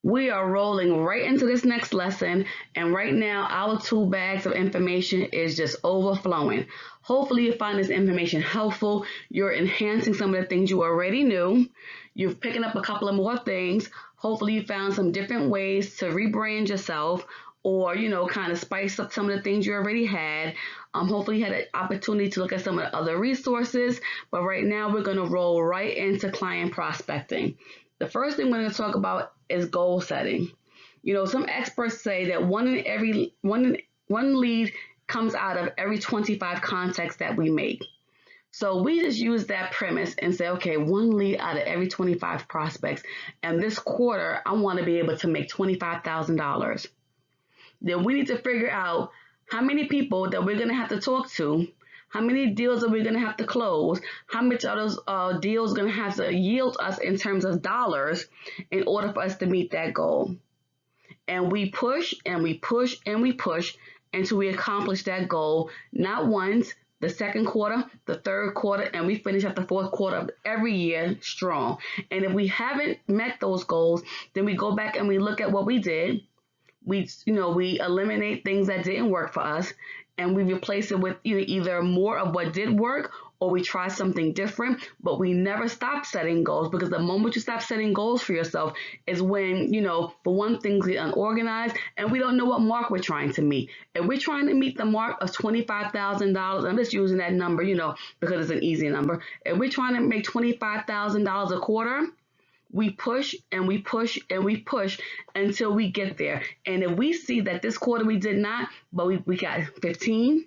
We are rolling right into this next lesson, and right now our 2 bags of information is just overflowing. Hopefully you find this information helpful. You're enhancing some of the things you already knew. You're picking up a couple of more things. Hopefully you found some different ways to rebrand yourself, or kind of spice up some of the things you already had. Hopefully you had an opportunity to look at some of the other resources, but right now we're going to roll right into client prospecting. The first thing we're going to talk about is goal setting. Some experts say that one lead comes out of every 25 contacts that we make. So we just use that premise and say, okay, one lead out of every 25 prospects. And this quarter, I want to be able to make $25,000. Then we need to figure out how many people that we're going to have to talk to. How many deals are we going to have to close? How much are those deals going to have to yield us in terms of dollars in order for us to meet that goal? And we push and we push and we push until we accomplish that goal, not once, the second quarter, the third quarter, and we finish at the fourth quarter of every year strong. And if we haven't met those goals, then we go back and we look at what we did. We eliminate things that didn't work for us, and we replace it with either more of what did work, or we try something different. But we never stop setting goals, because the moment you stop setting goals for yourself is when, for one, things get unorganized and we don't know what mark we're trying to meet. If we're trying to meet the mark of $25,000, I'm just using that number, because it's an easy number. If we're trying to make $25,000 a quarter, we push and we push and we push until we get there. And if we see that this quarter we did not, but we got 15,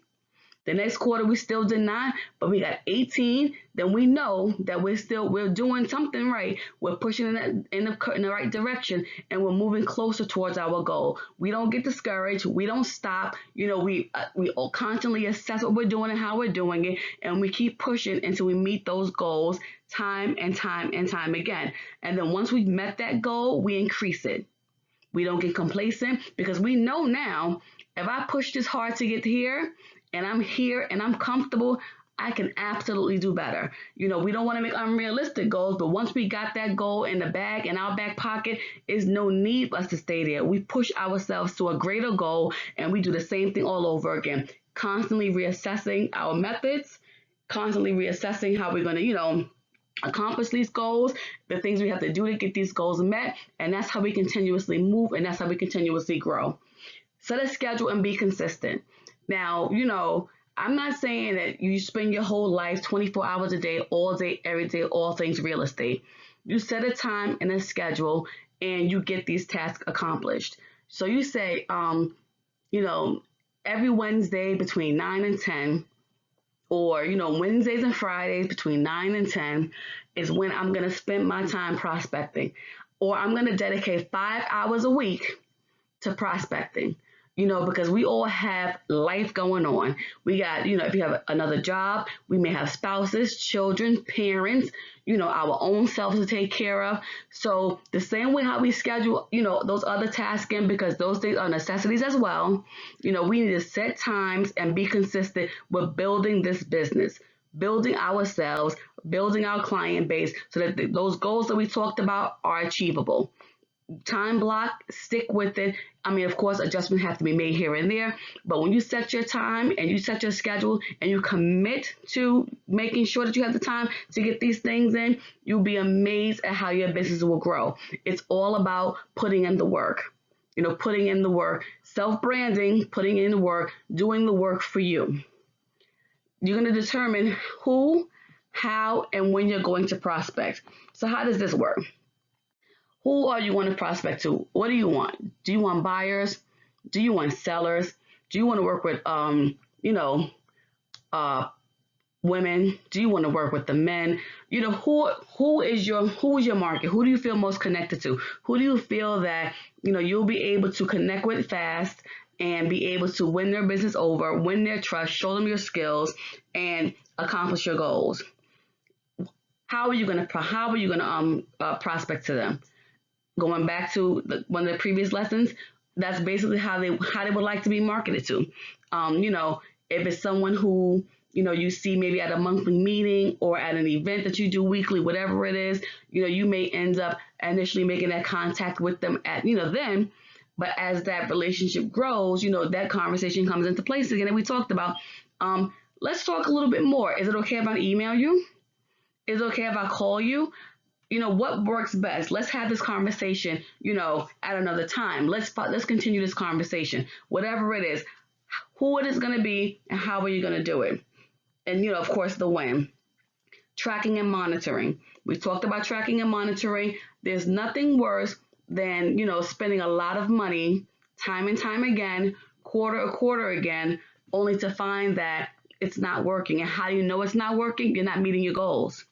the next quarter we still did not, but we got 18, then we know that we're doing something right. We're pushing in the right direction, and we're moving closer towards our goal. We don't get discouraged. We don't stop. We all constantly assess what we're doing and how we're doing it, and we keep pushing until we meet those goals time and time and time again. And then once we've met that goal, we increase it. We don't get complacent, because we know now, if I push this hard to get here, and I'm here and I'm comfortable, I can absolutely do better. We don't want to make unrealistic goals, but once we got that goal in the bag, in our back pocket, is no need for us to stay there. We push ourselves to a greater goal, and we do the same thing all over again, constantly reassessing our methods, constantly reassessing how we're going to, accomplish these goals, the things we have to do to get these goals met, and that's how we continuously move, and that's how we continuously grow. Set a schedule and be consistent. Now, I'm not saying that you spend your whole life 24 hours a day, all day, every day, all things real estate. You set a time and a schedule, and you get these tasks accomplished. So you say, every Wednesday between 9 and 10, or, Wednesdays and Fridays between 9 and 10 is when I'm going to spend my time prospecting. Or I'm going to dedicate 5 hours a week to prospecting. Because we all have life going on. We got, if you have another job, we may have spouses, children, parents, our own selves to take care of. So the same way how we schedule, those other tasks in, because those things are necessities as well. We need to set times and be consistent with building this business, building ourselves, building our client base, so that those goals that we talked about are achievable. Time block, stick with it. Of course, adjustments have to be made here and there, but when you set your time and you set your schedule and you commit to making sure that you have the time to get these things in, you'll be amazed at how your business will grow. It's all about putting in the work, putting in the work, self-branding, putting in the work, doing the work for you. You're going to determine who, how, and when you're going to prospect. So how does this work? Who are you going to prospect to? What do you want? Do you want buyers? Do you want sellers? Do you want to work with, women? Do you want to work with the men? Who is your market? Who do you feel most connected to? Who do you feel that, you'll be able to connect with fast and be able to win their business over, win their trust, show them your skills, and accomplish your goals? How are you going to prospect to them? Going back to one of the previous lessons, that's basically how they would like to be marketed to. If it's someone who you see maybe at a monthly meeting or at an event that you do weekly, whatever it is, you may end up initially making that contact with them at, then. But as that relationship grows, that conversation comes into place again. And we talked about, let's talk a little bit more. Is it okay if I email you? Is it okay if I call you? What works best? Let's have this conversation, at another time. Let's continue this conversation, whatever it is, who it is going to be and how are you going to do it? And, of course, the when. Tracking and monitoring. We talked about tracking and monitoring. There's nothing worse than, spending a lot of money time and time again, quarter again, only to find that it's not working. And how do you know it's not working? You're not meeting your goals.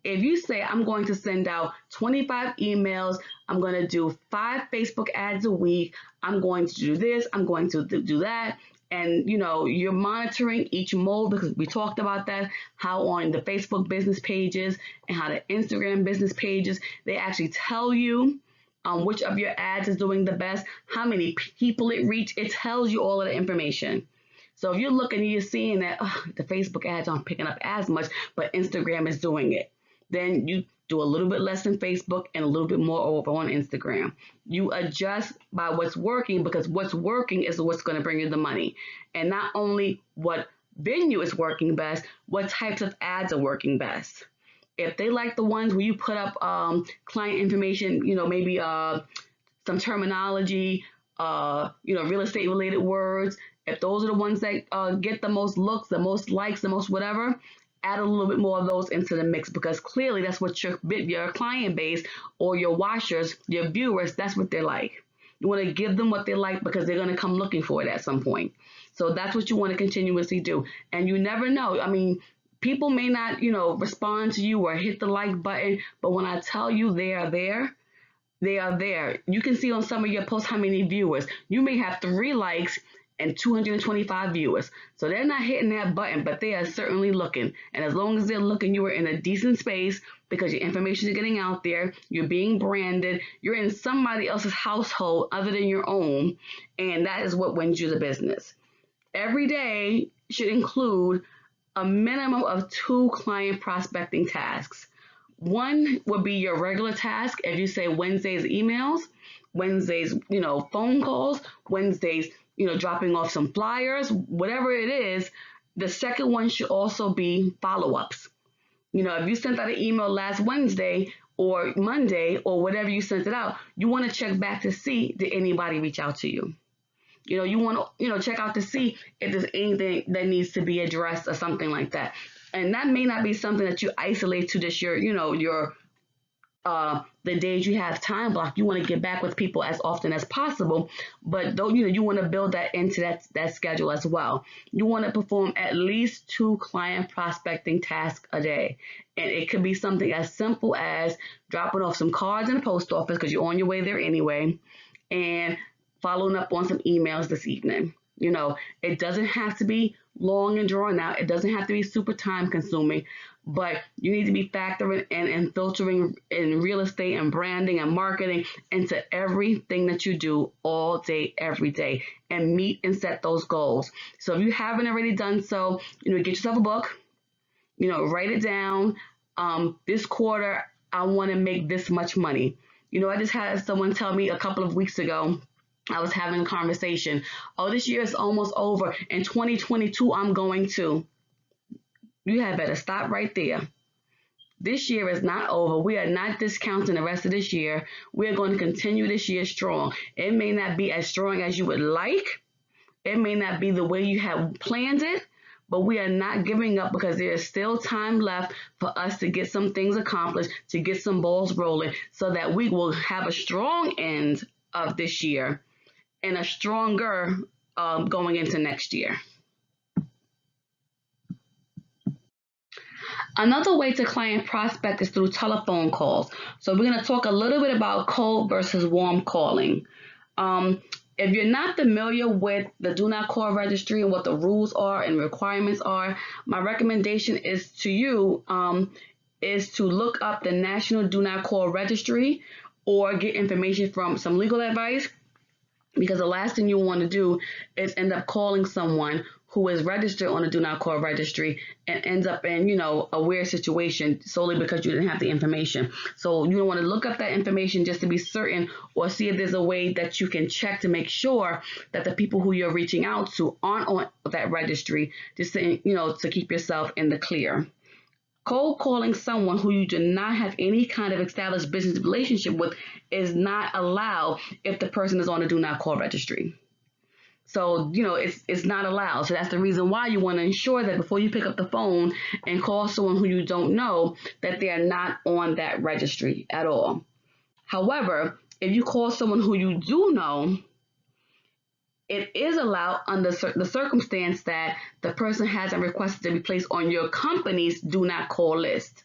If you say, I'm going to send out 25 emails, I'm going to do 5 Facebook ads a week, I'm going to do this, I'm going to do that, and you're monitoring each mode, because we talked about that, how on the Facebook business pages and how the Instagram business pages, they actually tell you which of your ads is doing the best, how many people it reached. It tells you all of the information. So if you're looking and you're seeing that the Facebook ads aren't picking up as much, but Instagram is doing it, then you do a little bit less in Facebook and a little bit more over on Instagram. You adjust by what's working, because what's working is what's going to bring you the money. And not only what venue is working best, what types of ads are working best. If they like the ones where you put up client information, maybe some terminology, real estate related words, if those are the ones that get the most looks, the most likes, the most whatever, add a little bit more of those into the mix, because clearly that's what your client base or your watchers, your viewers, that's what they're like. You want to give them what they like, because they're going to come looking for it at some point. So that's what you want to continuously do. And you never know. I mean, people may not, respond to you or hit the like button, but when I tell you they are there, they are there. You can see on some of your posts how many viewers. You may have 3 likes and 225 viewers. So they're not hitting that button, but they are certainly looking. And as long as they're looking, you are in a decent space, because your information is getting out there. You're being branded. You're in somebody else's household other than your own. And that is what wins you the business. Every day should include a minimum of 2 client prospecting tasks. One would be your regular task. If you say Wednesdays emails, Wednesdays, phone calls, Wednesdays, dropping off some flyers, whatever it is. The second one should also be follow-ups. If you sent out an email last Wednesday or Monday or whatever you sent it out, you want to check back to see, did anybody reach out to you? You want to, check out to see if there's anything that needs to be addressed or something like that. And that may not be something that you isolate to just your the days you have time block. You want to get back with people as often as possible, but though you want to build that into that schedule as well. You want to perform at least 2 client prospecting tasks a day, and it could be something as simple as dropping off some cards in the post office, because you're on your way there anyway, and following up on some emails this evening. It doesn't have to be long and drawn out. It doesn't have to be super time consuming, but you need to be factoring in and filtering in real estate and branding and marketing into everything that you do all day, every day, and meet and set those goals. So if you haven't already done so, get yourself a book, write it down. This quarter, I want to make this much money. I just had someone tell me a couple of weeks ago, I was having a conversation. Oh, this year is almost over. In 2022, I'm going to. You had better stop right there. This year is not over. We are not discounting the rest of this year. We're going to continue this year strong. It may not be as strong as you would like. It may not be the way you have planned it, but we are not giving up, because there is still time left for us to get some things accomplished, to get some balls rolling, so that we will have a strong end of this year and a stronger going into next year. Another way to client prospect is through telephone calls. So we're going to talk a little bit about cold versus warm calling. If you're not familiar with the Do Not Call registry and what the rules are and requirements are, my recommendation is to you is to look up the National Do Not Call registry or get information from some legal advice, because the last thing you want to do is end up calling someone who is registered on the do not call registry and ends up in, a weird situation solely because you didn't have the information. So you don't want to look up that information just to be certain, or see if there's a way that you can check to make sure that the people who you're reaching out to aren't on that registry, just to keep yourself in the clear. Cold calling someone who you do not have any kind of established business relationship with is not allowed if the person is on the do not call registry. So, it's not allowed. So that's the reason why you want to ensure that before you pick up the phone and call someone who you don't know, that they are not on that registry at all. However, if you call someone who you do know, it is allowed under the circumstance that the person hasn't requested to be placed on your company's do not call list.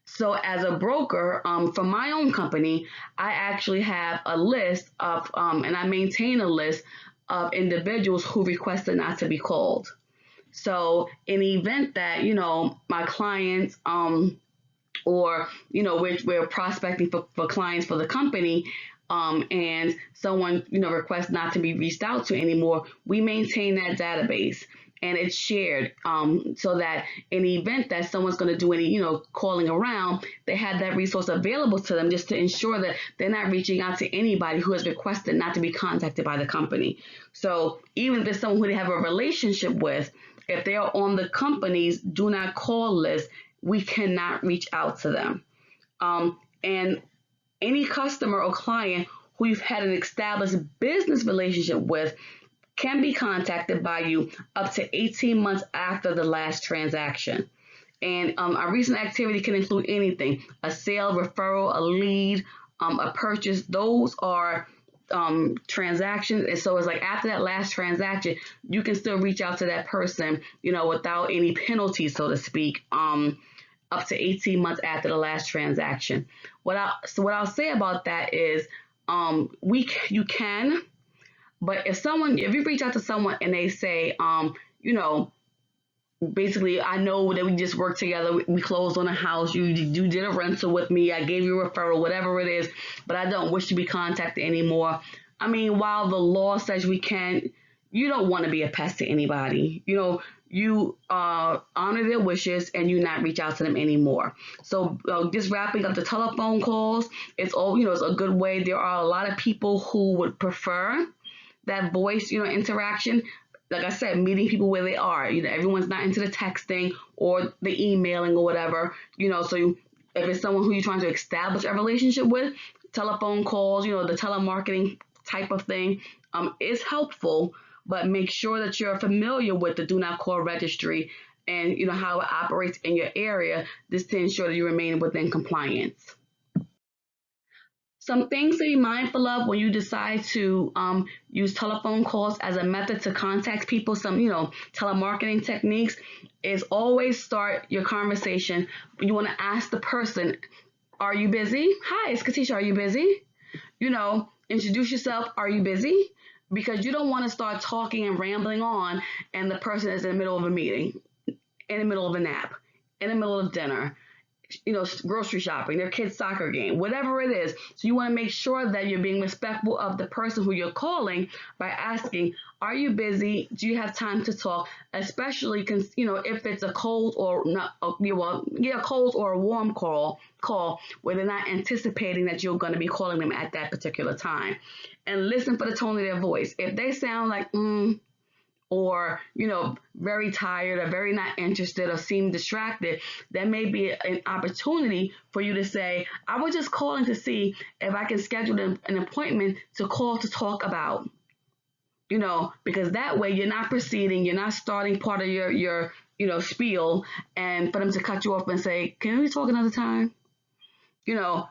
So as a broker, for my own company, I actually have a list of, and I maintain a list of individuals who requested not to be called. So in the event that, my clients, or, we're prospecting for clients for the company, and someone, requests not to be reached out to anymore, we maintain that database. And it's shared, so that in the event that someone's going to do any, calling around, they have that resource available to them, just to ensure that they're not reaching out to anybody who has requested not to be contacted by the company. So even if it's someone who they have a relationship with, if they are on the company's do not call list, we cannot reach out to them. And any customer or client who you've had an established business relationship with can be contacted by you up to 18 months after the last transaction. And a recent activity can include anything: a sale, referral, a lead, a purchase. Those are transactions. And so it's like after that last transaction, you can still reach out to that person, without any penalties, so to speak, up to 18 months after the last transaction. What I'll say about that is, you can. But if you reach out to someone and they say, basically, I know that we just worked together, we closed on a house, you did a rental with me, I gave you a referral, whatever it is, but I don't wish to be contacted anymore. I mean, while the law says we can, you don't want to be a pest to anybody. You honor their wishes and you not reach out to them anymore. So just wrapping up the telephone calls, it's a good way. There are a lot of people who would prefer that voice, interaction. Like I said, meeting people where they are. Everyone's not into the texting or the emailing or whatever. So if it's someone who you're trying to establish a relationship with, telephone calls, the telemarketing type of thing is helpful. But make sure that you're familiar with the do not call registry and how it operates in your area, just to ensure that you remain within compliance. Some things to be mindful of when you decide to use telephone calls as a method to contact people, some, telemarketing techniques, is always start your conversation. You want to ask the person, are you busy? Hi, it's Kettisha, are you busy? Introduce yourself, are you busy? Because you don't want to start talking and rambling on and the person is in the middle of a meeting, in the middle of a nap, in the middle of dinner, grocery shopping, their kid's soccer game, whatever it is. So you want to make sure that you're being respectful of the person who you're calling by asking, are you busy? Do you have time to talk? Especially, if it's a cold or not, cold or a warm call where they're not anticipating that you're going to be calling them at that particular time. And listen for the tone of their voice. If they sound like, or, very tired or very not interested or seem distracted, that may be an opportunity for you to say, I was just calling to see if I can schedule an appointment to call to talk about, because that way you're not proceeding, you're not starting part of your spiel, and for them to cut you off and say, can we talk another time?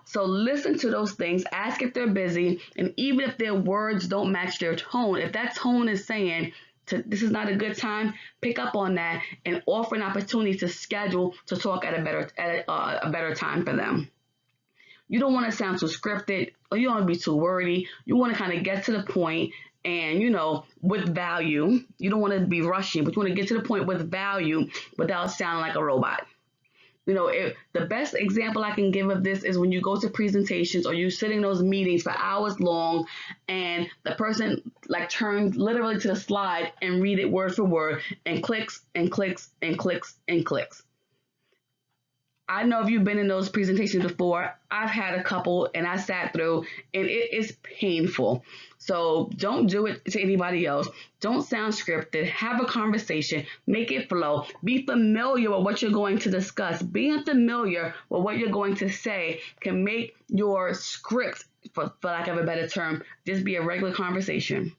So listen to those things, ask if they're busy, and even if their words don't match their tone, if that tone is saying, this is not a good time, pick up on that and offer an opportunity to schedule to talk at a better time for them. You don't want to sound too scripted, or you don't want to be too wordy. You want to kind of get to the point and, with value. You don't want to be rushing, but you want to get to the point with value without sounding like a robot. The best example I can give of this is when you go to presentations or you sit in those meetings for hours long, and the person like turns literally to the slide and read it word for word and clicks and clicks and clicks and clicks. I know if you've been in those presentations before, I've had a couple and I sat through, and it is painful. So don't do it to anybody else. Don't sound scripted. Have a conversation. Make it flow. Be familiar with what you're going to discuss. Being familiar with what you're going to say can make your script, for lack of a better term, just be a regular conversation.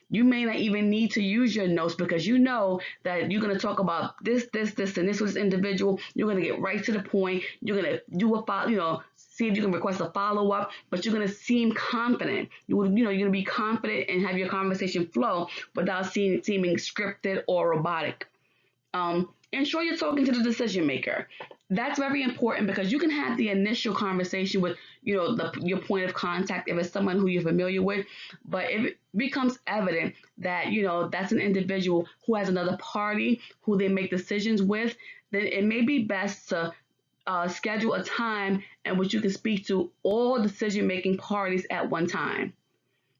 You may not even need to use your notes because you know that you're going to talk about this, and this with this individual. You're going to get right to the point. You're going to do a follow, see if you can request a follow up, but you're going to seem confident. You're going to be confident and have your conversation flow without seeming scripted or robotic. Ensure you're talking to the decision maker. That's very important because you can have the initial conversation with, your point of contact if it's someone who you're familiar with. But if it becomes evident that, that's an individual who has another party who they make decisions with, then it may be best to schedule a time in which you can speak to all decision-making parties at one time.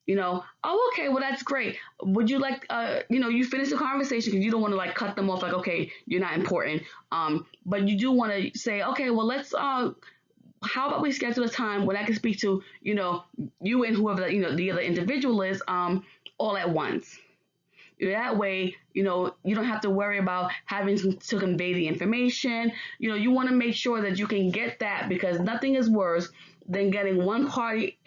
Oh, okay, well, that's great. Would you like, you finish the conversation because you don't want to like cut them off like, okay, you're not important. But you do want to say, okay, well, let's, how about we schedule a time when I can speak to, you and whoever, the other individual is, all at once. That way, you don't have to worry about having to convey the information. You want to make sure that you can get that because nothing is worse than getting one party,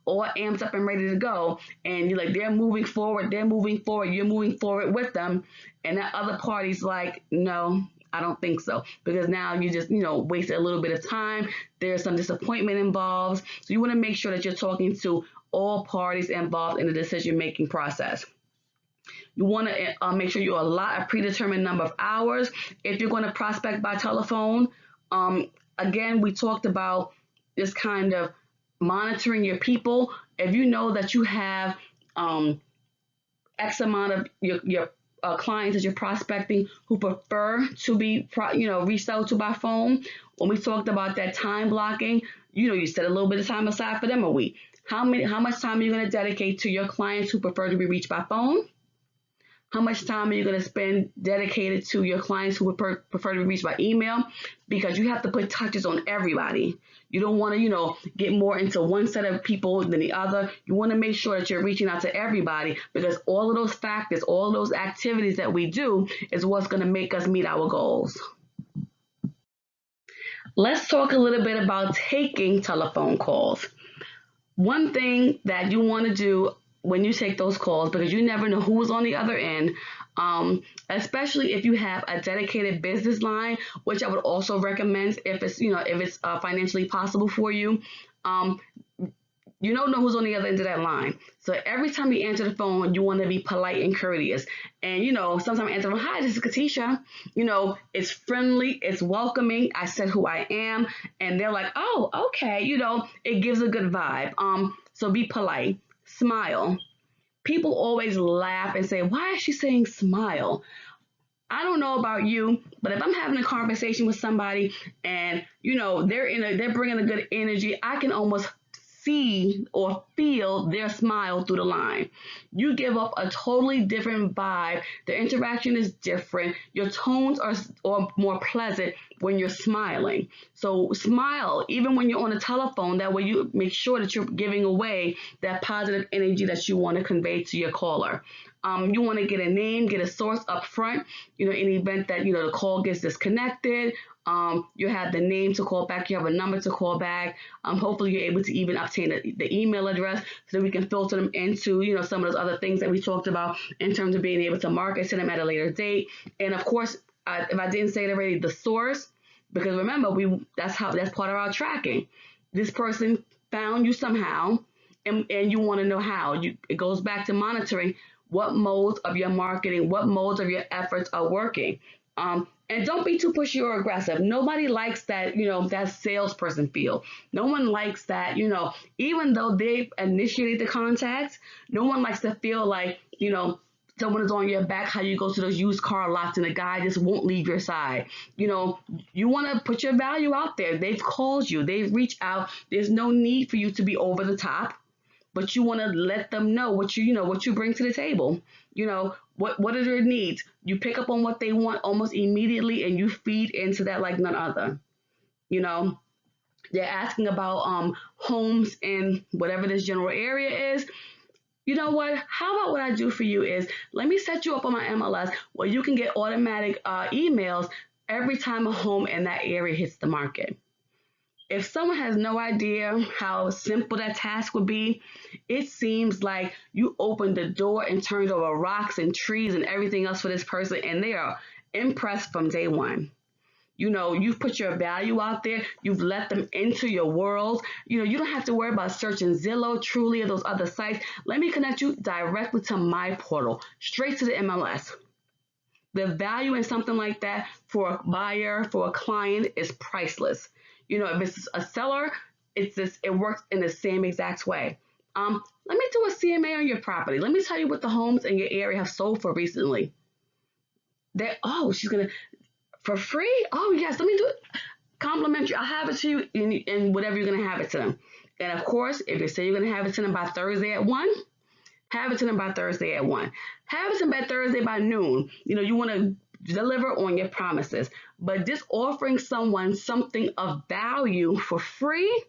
all amped up and ready to go. And you're like, they're moving forward, you're moving forward with them. And that other party's like, no, I don't think so. Because now you just, wasted a little bit of time. There's some disappointment involved. So you want to make sure that you're talking to all parties involved in the decision-making process. You want to make sure you allot a predetermined number of hours. If you're going to prospect by telephone, again, we talked about this kind of monitoring your people. If you know that you have X amount of your clients that you're prospecting who prefer to be, reached out to by phone, when we talked about that time blocking, you set a little bit of time aside for them a week. How much time are you going to dedicate to your clients who prefer to be reached by phone? How much time are you going to spend dedicated to your clients who would prefer to be reached by email? Because you have to put touches on everybody. You don't want to, get more into one set of people than the other. You want to make sure that you're reaching out to everybody because all of those factors, all of those activities that we do is what's going to make us meet our goals. Let's talk a little bit about taking telephone calls. One thing that you want to do when you take those calls, because you never know who's on the other end, especially if you have a dedicated business line, which I would also recommend if it's financially possible for you. You don't know who's on the other end of that line. So every time you answer the phone, you want to be polite and courteous. And, sometimes I answer the phone, hi, this is Kettisha. It's friendly, it's welcoming. I said who I am. And they're like, oh, okay. It gives a good vibe. So be polite. Smile. People always laugh and say, why is she saying smile? I don't know about you, but if I'm having a conversation with somebody and, they're bringing a good energy, I can almost see or feel their smile through the line. You give up a totally different vibe. The interaction is different. Your tones are more pleasant when you're smiling. So smile, even when you're on the telephone. That way you make sure that you're giving away that positive energy that you want to convey to your caller. You want to get a name, get a source up front, in the event that, the call gets disconnected. You have the name to call back. You have a number to call back. Hopefully you're able to even obtain the email address so that we can filter them into, some of those other things that we talked about in terms of being able to market to them at a later date. And of course, if I didn't say it already, the source, because remember, that's part of our tracking. This person found you somehow, and you want to know how. It goes back to monitoring what modes of your marketing, what modes of your efforts are working. And don't be too pushy or aggressive. Nobody likes that, that salesperson feel. No one likes that, even though they initiated the contact, no one likes to feel like, someone is on your back, how you go to those used car lots and the guy just won't leave your side. You want to put your value out there. They've called you, they've reached out. There's no need for you to be over the top, but you want to let them know what you bring to the table. What are their needs. You pick up on what they want almost immediately, and you feed into that like none other. you know they're asking about homes in whatever this general area is. You know what? How about what I do for you is, let me set you up on my MLS where you can get automatic emails every time a home in that area hits the market. If someone has no idea how simple that task would be, it seems like you opened the door and turned over rocks and trees and everything else for this person, and they are impressed from day one. You've put your value out there. You've let them into your world. You don't have to worry about searching Zillow, Truly, or those other sites. Let me connect you directly to my portal, straight to the MLS. The value in something like that for a buyer, for a client, is priceless. If it's a seller, it works in the same exact way. Let me do a CMA on your property. Let me tell you what the homes in your area have sold for recently. She's gonna, for free? Oh yes, let me do it. Complimentary. I'll have it to you in whatever you're gonna have it to them. And of course, if you say you're gonna have it to them by Thursday at 1, have it to them by Thursday at 1. Have it to them by Thursday by noon. You want to deliver on your promises. But just offering someone something of value for free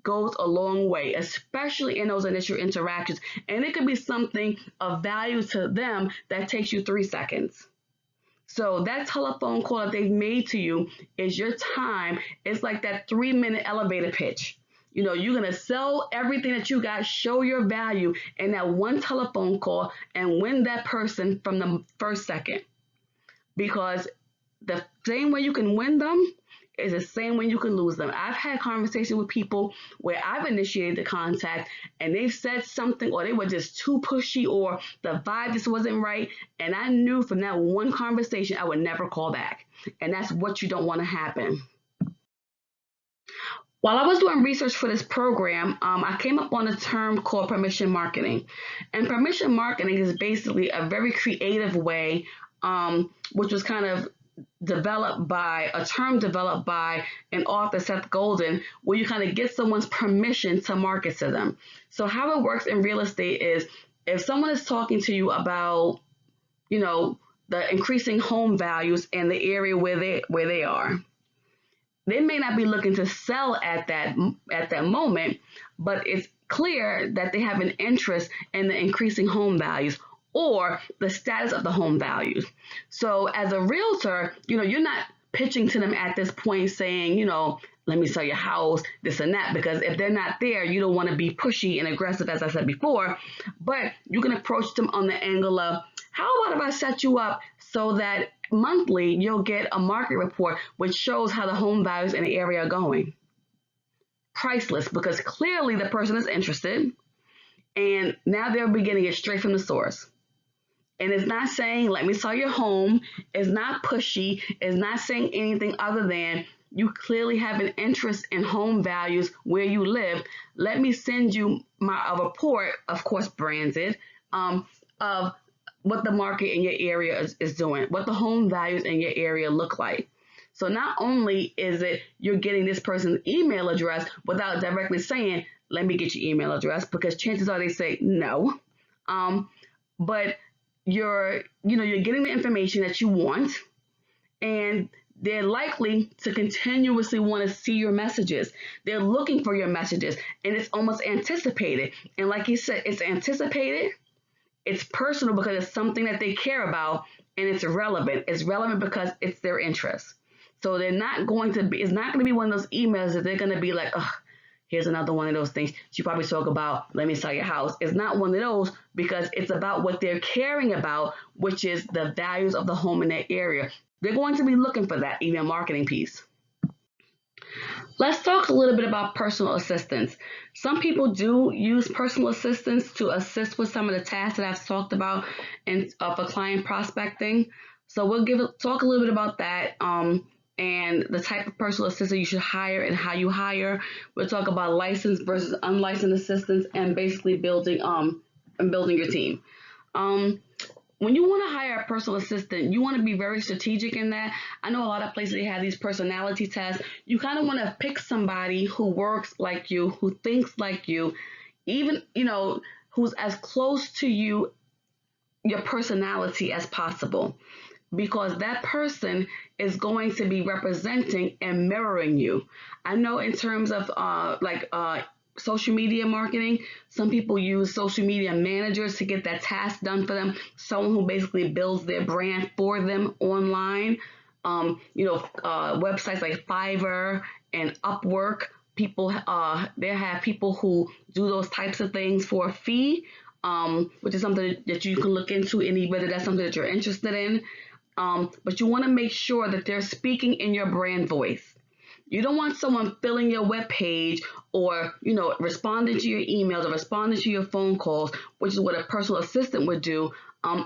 goes a long way, especially in those initial interactions. And it could be something of value to them that takes you 3 seconds. So that telephone call that they've made to you is your time. It's like that 3-minute elevator pitch. You're going to sell everything that you got, show your value in that one telephone call, and win that person from the first second. Because the same way you can win them is the same way you can lose them. I've had conversations with people where I've initiated the contact and they've said something, or they were just too pushy, or the vibe just wasn't right. And I knew from that one conversation I would never call back. And that's what you don't want to happen. While I was doing research for this program, I came up on a term called permission marketing. And permission marketing is basically a very creative way, which was kind of developed by an author, Seth Godin, where you kind of get someone's permission to market to them. So how it works in real estate is, if someone is talking to you about, the increasing home values in the area where they are, they may not be looking to sell at that moment, but it's clear that they have an interest in the increasing home values or the status of the home values. So as a realtor, you're not pitching to them at this point saying, let me sell your house, this and that, because if they're not there, you don't want to be pushy and aggressive, as I said before. But you can approach them on the angle of, how about if I set you up so that monthly you'll get a market report which shows how the home values in the area are going? Priceless, because clearly the person is interested, and now they'll be getting it straight from the source. And it's not saying, let me sell your home. It's not pushy. It's not saying anything other than, you clearly have an interest in home values where you live. Let me send you a report, of course branded, of what the market in your area is doing, what the home values in your area look like. So not only is it you're getting this person's email address without directly saying, let me get your email address, because chances are they say no. But you're getting the information that you want, and they're likely to continuously want to see your messages. They're looking for your messages, and it's almost anticipated. And like you said, it's anticipated. It's personal because it's something that they care about, and it's relevant. It's relevant because it's their interest. So it's not going to be one of those emails that they're going to be like, oh, here's another one of those things. You probably talk about, let me sell your house. It's not one of those, because it's about what they're caring about, which is the values of the home in their area. They're going to be looking for that email marketing piece. Let's talk a little bit about personal assistants. Some people do use personal assistants to assist with some of the tasks that I've talked about for client prospecting. So we'll talk a little bit about that, and the type of personal assistant you should hire and how you hire. We'll talk about licensed versus unlicensed assistants, and basically building your team. when you want to hire a personal assistant, you want to be very strategic in that. I know a lot of places they have these personality tests. You kind of want to pick somebody who works like you, who thinks like you, even, who's as close to you, your personality as possible, because that person is going to be representing and mirroring you. I know in terms of social media marketing, some people use social media managers to get that task done for them, someone who basically builds their brand for them online. Websites like Fiverr and Upwork, people they have people who do those types of things for a fee, which is something that you can look into, and whether that's something that you're interested in. But you want to make sure that they're speaking in your brand voice. You don't want someone filling your web page or, responding to your emails or responding to your phone calls, which is what a personal assistant would do,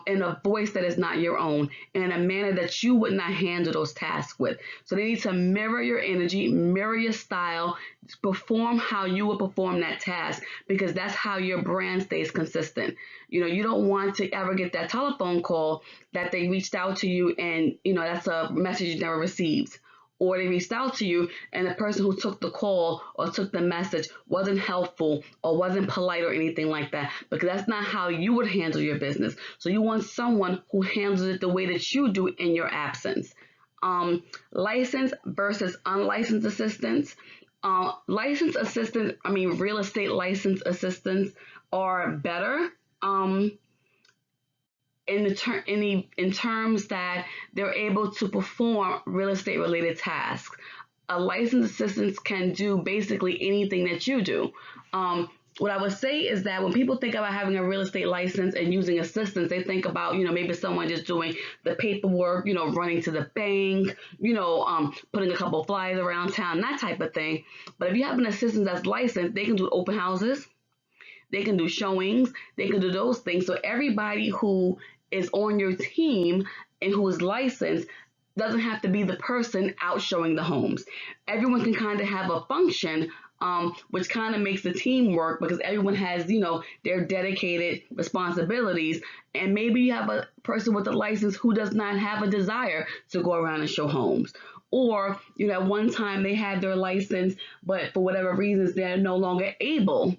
in a voice that is not your own, in a manner that you would not handle those tasks with. So they need to mirror your energy, mirror your style, perform how you would perform that task, because that's how your brand stays consistent. You don't want to ever get that telephone call that they reached out to you and, that's a message you never received. Or they reached out to you and the person who took the call or took the message wasn't helpful or wasn't polite or anything like that, because that's not how you would handle your business. So you want someone who handles it the way that you do in your absence. Licensed versus unlicensed assistants. Real estate licensed assistants are better. In terms that they're able to perform real estate related tasks. A licensed assistant can do basically anything that you do. What I would say is that when people think about having a real estate license and using assistants, they think about, maybe someone just doing the paperwork, running to the bank, putting a couple of flyers around town, that type of thing. But if you have an assistant that's licensed, they can do open houses, they can do showings, they can do those things. So everybody who is on your team and who is licensed doesn't have to be the person out showing the homes. Everyone can kind of have a function, which kind of makes the team work, because everyone has, their dedicated responsibilities. And maybe you have a person with a license who does not have a desire to go around and show homes. Or, at one time they had their license, but for whatever reasons, they're no longer able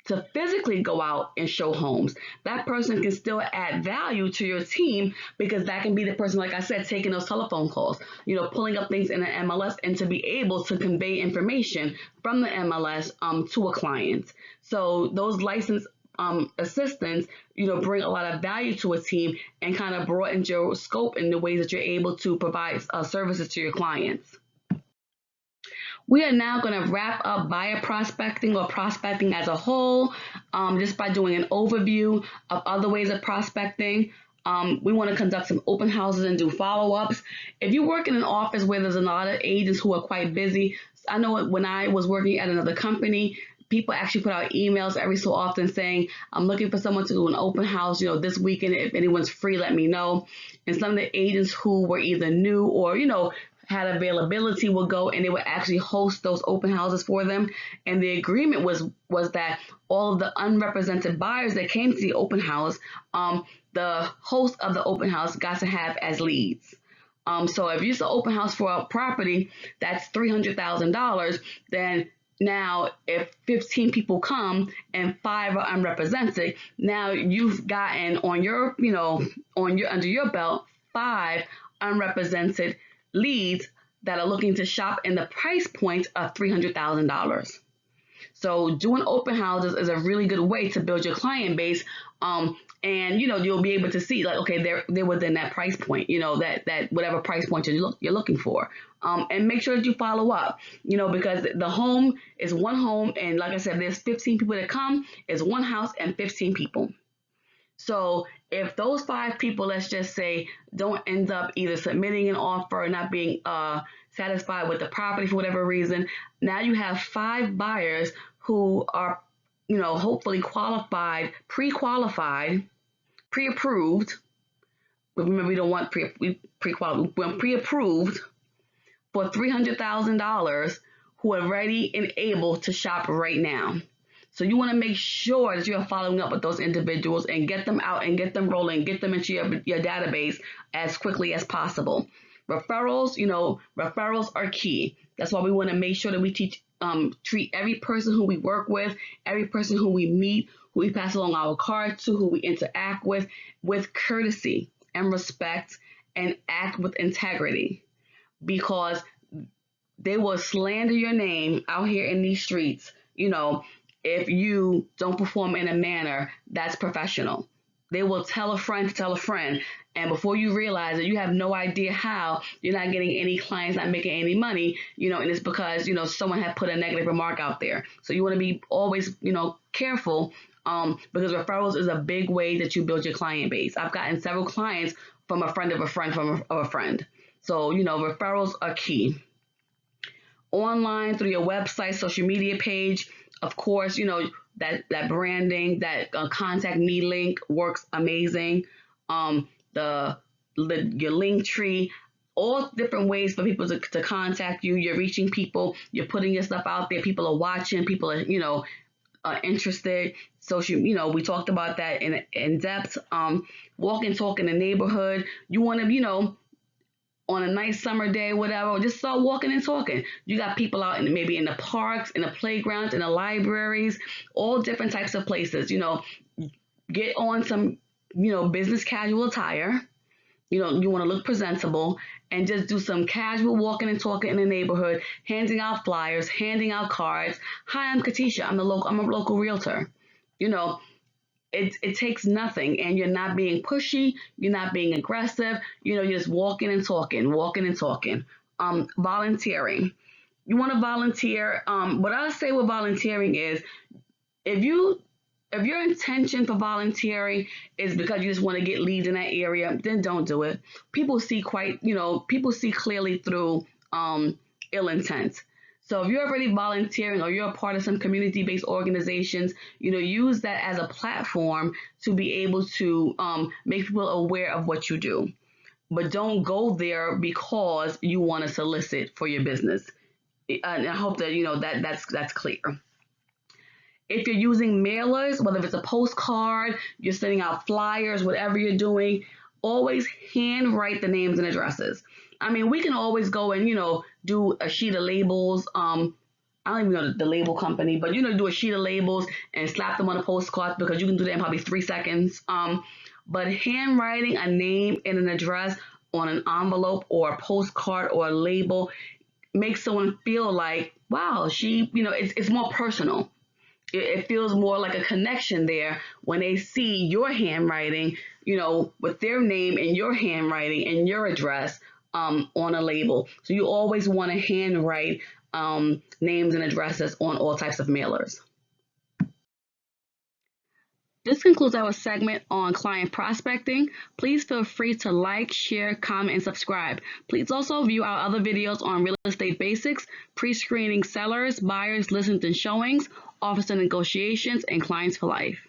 to physically go out and show homes. That person can still add value to your team, because that can be the person, like I said, taking those telephone calls, pulling up things in an MLS, and to be able to convey information from the MLS to a client. So those licensed assistants, bring a lot of value to a team and kind of broaden your scope in the ways that you're able to provide services to your clients. We are now going to wrap up buyer prospecting, or prospecting as a whole, just by doing an overview of other ways of prospecting. We want to conduct some open houses and do follow-ups. If you work in an office where there's a lot of agents who are quite busy, I know when I was working at another company, people actually put out emails every so often saying, I'm looking for someone to do an open house, this weekend. If anyone's free, let me know. And some of the agents who were either new or, had availability would go and they would actually host those open houses for them. And the agreement was that all of the unrepresented buyers that came to the open house, the host of the open house got to have as leads. So if it's an open house for a property that's $300,000, then now if 15 people come and 5 are unrepresented, now you've gotten on your, under your belt, 5 unrepresented leads that are looking to shop in the price point of $300,000. So doing open houses is a really good way to build your client base. And you'll be able to see, like, okay, they're within that price point, that whatever price point you're looking for. And make sure that you follow up, because the home is one home. And like I said, there's 15 people that come, it's one house and 15 people. So if those 5 people, let's just say, don't end up either submitting an offer or not being satisfied with the property for whatever reason, now you have 5 buyers who are, hopefully qualified, pre-qualified, pre-approved. Remember, we don't want pre-qualified, we want pre-approved for $300,000 who are ready and able to shop right now. So you want to make sure that you're following up with those individuals and get them out and get them rolling, get them into your database as quickly as possible. Referrals, referrals are key. That's why we want to make sure that we treat every person who we work every person who we meet, who we pass along our card to, who we interact with courtesy and respect, and act with integrity, because they will slander your name out here in these streets, if you don't perform in a manner that's professional. They will tell a friend to tell a friend, and before you realize it, you have no idea how you're not getting any clients, not making any money, and it's because, someone had put a negative remark out there. So you want to be always, careful, because referrals is a big way that you build your client base. I've gotten several clients from a friend of a friend of a friend. So, referrals are key. Online, through your website, social media page, of course, that branding, that contact me link works amazing. Your link tree, all different ways for people to contact you. You're reaching people, you're putting your stuff out there. People are watching, people are, interested. Social, we talked about that in depth. Walk and talk in the neighborhood. You want to, on a nice summer day, whatever, just start walking and talking. You got people out maybe in the parks, in the playgrounds, in the libraries, all different types of places. Get on some, business casual attire. You want to look presentable, and just do some casual walking and talking in the neighborhood, handing out flyers, handing out cards. Hi, I'm Kettisha. I'm a local realtor. It takes nothing, and you're not being pushy, you're not being aggressive, you're just walking and talking. Volunteering. You want to volunteer. What I say with volunteering is, if your intention for volunteering is because you just want to get leads in that area, then don't do it. People see clearly through ill intent. So if you're already volunteering, or you're a part of some community-based organizations, use that as a platform to be able to make people aware of what you do. But don't go there because you want to solicit for your business. And I hope that that's clear. If you're using mailers, whether it's a postcard, you're sending out flyers, whatever you're doing, always handwrite the names and addresses. I mean, we can always go and, do a sheet of labels. I don't even know the label company, but, do a sheet of labels and slap them on a postcard, because you can do that in probably 3 seconds. But handwriting a name and an address on an envelope or a postcard or a label makes someone feel like, wow, it's more personal. It feels more like a connection there when they see your handwriting, with their name and your handwriting and your address on a label. So you always want to handwrite names and addresses on all types of mailers. This concludes our segment on client prospecting. Please feel free to like, share, comment, and subscribe. Please also view our other videos on real estate basics, pre-screening sellers, buyers, listings, and showings, offers and negotiations, and clients for life.